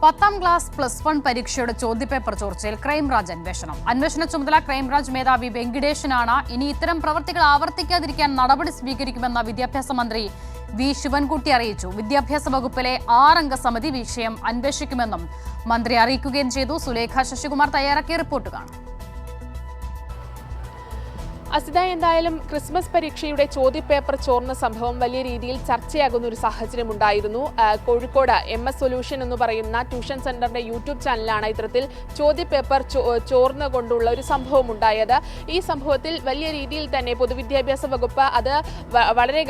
10ാം class +1 പരീക്ഷയുടെ ചോദ്യപേപ്പർ ചോർച്ചയിൽ crime branch അന്വേഷണ ചുമതല ക്രൈംബ്രാഞ്ച് മേധാവി വെങ്കിടേഷനാണ്. ഇനി ഇത്തരം പ്രവൃത്തികൾ ആവർത്തിക്കാതിരിക്കാൻ നടപടി സ്വീകരിക്കുമെന്ന് വിദ്യാഭ്യാസ മന്ത്രി വി ശിവൻകുട്ടി അറിയിച്ചു. വിദ്യാഭ്യാസ വകുപ്പിലെ 6 അംഗ സമിതി വിഷയം അന്വേഷിക്കുമെന്നും മന്ത്രി അറിയിക്കുകയും ചെയ്തു. സുലേഖ ശശികുമാർ തയ്യാറാക്കിയ റിപ്പോർട്ട് കാണാം. അസിത, എന്തായാലും ക്രിസ്മസ് പരീക്ഷയുടെ ചോദ്യപേപ്പർ ചോർന്ന സംഭവം വലിയ രീതിയിൽ ചർച്ചയാകുന്ന ഒരു സാഹചര്യം ഉണ്ടായിരുന്നു. കോഴിക്കോട് MS സൊല്യൂഷൻ എന്ന് പറയുന്ന ട്യൂഷൻ സെന്ററിന്റെ യൂട്യൂബ് ചാനലാണ് ഇത്തരത്തിൽ ചോദ്യപേപ്പർ ചോർന്നുകൊണ്ടുള്ള ഒരു സംഭവം ഉണ്ടായത്. ഈ സംഭവത്തിൽ വലിയ രീതിയിൽ തന്നെ പൊതുവിദ്യാഭ്യാസ വകുപ്പ് അത് വളരെ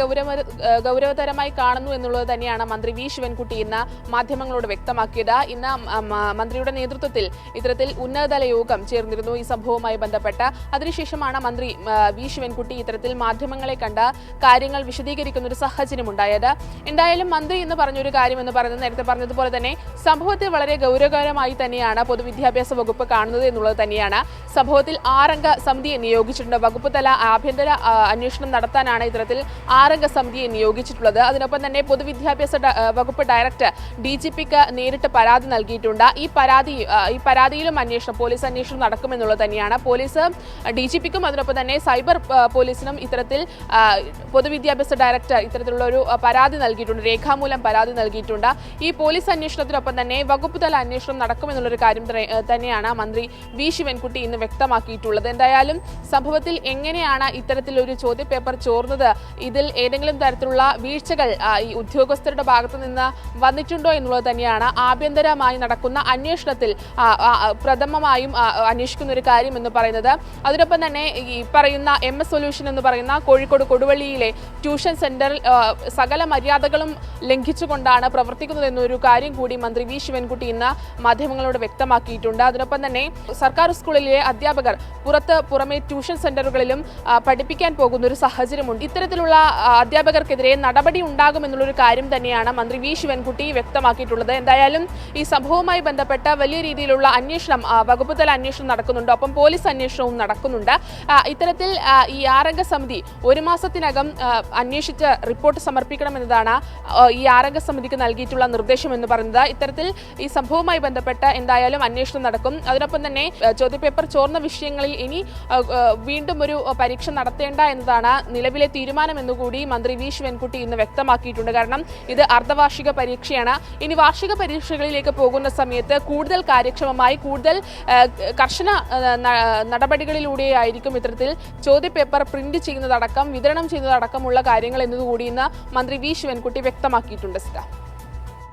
ഗൗരവതരമായി കാണുന്നു എന്നുള്ളത് തന്നെയാണ് മന്ത്രി വി ശിവൻകുട്ടി ഇന്ന് മാധ്യമങ്ങളോട് വ്യക്തമാക്കിയത്. ഇന്ന് മന്ത്രിയുടെ നേതൃത്വത്തിൽ ഇത്തരത്തിൽ ഉന്നതതല യോഗം ചേർന്നിരുന്നു ഈ സംഭവവുമായി ബന്ധപ്പെട്ട്. അതിനുശേഷമാണ് മന്ത്രി വി ശിവൻകുട്ടി ഇത്തരത്തിൽ മാധ്യമങ്ങളെ കണ്ട കാര്യങ്ങൾ വിശദീകരിക്കുന്ന ഒരു സാഹചര്യം ഉണ്ടായത്. എന്തായാലും മന്ത്രി എന്ന് പറഞ്ഞൊരു കാര്യം എന്ന് പറയുന്നത് നേരത്തെ പറഞ്ഞതുപോലെ തന്നെ സംഭവത്തെ വളരെ ഗൗരവകരമായി തന്നെയാണ് പൊതുവിദ്യാഭ്യാസ വകുപ്പ് കാണുന്നത് എന്നുള്ളത് തന്നെയാണ്. സംഭവത്തിൽ 6 അംഗ സമിതിയെ നിയോഗിച്ചിട്ടുണ്ട്. വകുപ്പ് തല ആഭ്യന്തര അന്വേഷണം നടത്താനാണ് ഇത്തരത്തിൽ 6 അംഗ സമിതിയെ നിയോഗിച്ചിട്ടുള്ളത്. അതിനൊപ്പം തന്നെ പൊതുവിദ്യാഭ്യാസ വകുപ്പ് ഡയറക്ടർ DGPക്ക് നേരിട്ട് പരാതി നൽകിയിട്ടുണ്ട്. ഈ പരാതിയിലും പോലീസ് അന്വേഷണം നടക്കുമെന്നുള്ളത് തന്നെയാണ്. പോലീസ് DGPക്കും അതിനൊപ്പം തന്നെ സൈബർ പോലീസിനും ഇത്തരത്തിൽ പൊതുവിദ്യാഭ്യാസ ഡയറക്ടർ ഇത്തരത്തിലുള്ള ഒരു പരാതി നൽകിയിട്ടുണ്ട്, രേഖാമൂലം പരാതി നൽകിയിട്ടുണ്ട്. ഈ പോലീസ് അന്വേഷണത്തിനൊപ്പം തന്നെ വകുപ്പ് തല അന്വേഷണം നടക്കുമെന്നുള്ളൊരു കാര്യം തന്നെയാണ് മന്ത്രി വി ശിവൻകുട്ടി ഇന്ന് വ്യക്തമാക്കിയിട്ടുള്ളത്. എന്തായാലും സംഭവത്തിൽ എങ്ങനെയാണ് ഇത്തരത്തിലൊരു ചോദ്യപേപ്പർ ചോർന്നത്, ഇതിൽ ഏതെങ്കിലും തരത്തിലുള്ള വീഴ്ചകൾ ഈ ഉദ്യോഗസ്ഥരുടെ ഭാഗത്തു നിന്ന് വന്നിട്ടുണ്ടോ എന്നുള്ളത് തന്നെയാണ് ആഭ്യന്തരമായി നടക്കുന്ന അന്വേഷണത്തിൽ പ്രഥമമായും അന്വേഷിക്കുന്ന ഒരു കാര്യം എന്ന് പറയുന്നത്. അതിനൊപ്പം തന്നെ ഈ പറയുന്ന MS സൊല്യൂഷൻ എന്ന് പറയുന്ന കോഴിക്കോട് കൊടുവള്ളിയിലെ ട്യൂഷൻ സെന്ററിൽ സകല മര്യാദകളും ലംഘിച്ചുകൊണ്ടാണ് പ്രവർത്തിക്കുന്നത് എന്നൊരു കാര്യം കൂടി മന്ത്രി വി ശിവൻകുട്ടി ഇന്ന് മാധ്യമങ്ങളോട് വ്യക്തമാക്കിയിട്ടുണ്ട്. അതിനൊപ്പം തന്നെ സർക്കാർ സ്കൂളിലെ അധ്യാപകർ പുറമെ ട്യൂഷൻ സെന്ററുകളിലും പഠിപ്പിക്കാൻ പോകുന്ന ഒരു സാഹചര്യമുണ്ട്. ഇത്തരത്തിലുള്ള അധ്യാപകർക്കെതിരെ നടപടി ഉണ്ടാകുമെന്നുള്ളൊരു കാര്യം തന്നെയാണ് മന്ത്രി വി ശിവൻകുട്ടി വ്യക്തമാക്കിയിട്ടുള്ളത്. എന്തായാലും ഈ സംഭവവുമായി ബന്ധപ്പെട്ട വലിയ രീതിയിലുള്ള അന്വേഷണം വകുപ്പ് തല അന്വേഷണം നടക്കുന്നുണ്ട്, ഒപ്പം പോലീസ് അന്വേഷണവും നടക്കുന്നുണ്ട്. ഇത്തരത്തിൽ ഈ 6 അംഗ സമിതി 1 മാസത്തിനകം അന്വേഷിച്ച് റിപ്പോർട്ട് സമർപ്പിക്കണമെന്നതാണ് ഈ 6 അംഗ സമിതിക്ക് നൽകിയിട്ടുള്ള നിർദ്ദേശം എന്ന് പറയുന്നത്. ഇത്തരത്തിൽ ഈ സംഭവവുമായി ബന്ധപ്പെട്ട് എന്തായാലും അന്വേഷണം നടക്കും. അതിനൊപ്പം തന്നെ ചോദ്യപേപ്പർ ചോർന്ന വിഷയങ്ങളിൽ ഇനി വീണ്ടും ഒരു പരീക്ഷ നടത്തേണ്ട എന്നതാണ് നിലവിലെ തീരുമാനം എന്നുകൂടി മന്ത്രി വി ശിവൻകുട്ടി ഇന്ന് വ്യക്തമാക്കിയിട്ടുണ്ട്. കാരണം ഇത് അർദ്ധവാർഷിക പരീക്ഷയാണ്. ഇനി വാർഷിക പരീക്ഷകളിലേക്ക് പോകുന്ന സമയത്ത് കൂടുതൽ കാര്യക്ഷമമായി കൂടുതൽ കർശന നടപടികളിലൂടെയായിരിക്കും ഇത്തരത്തിൽ ചോദ്യപേപ്പർ പ്രിന്റ് ചെയ്യുന്നതടക്കം വിതരണം ചെയ്യുന്നതടക്കമുള്ള കാര്യങ്ങൾ എന്നതുകൂടി ഇന്ന് മന്ത്രി വി ശിവൻകുട്ടി വ്യക്തമാക്കിയിട്ടുണ്ട്.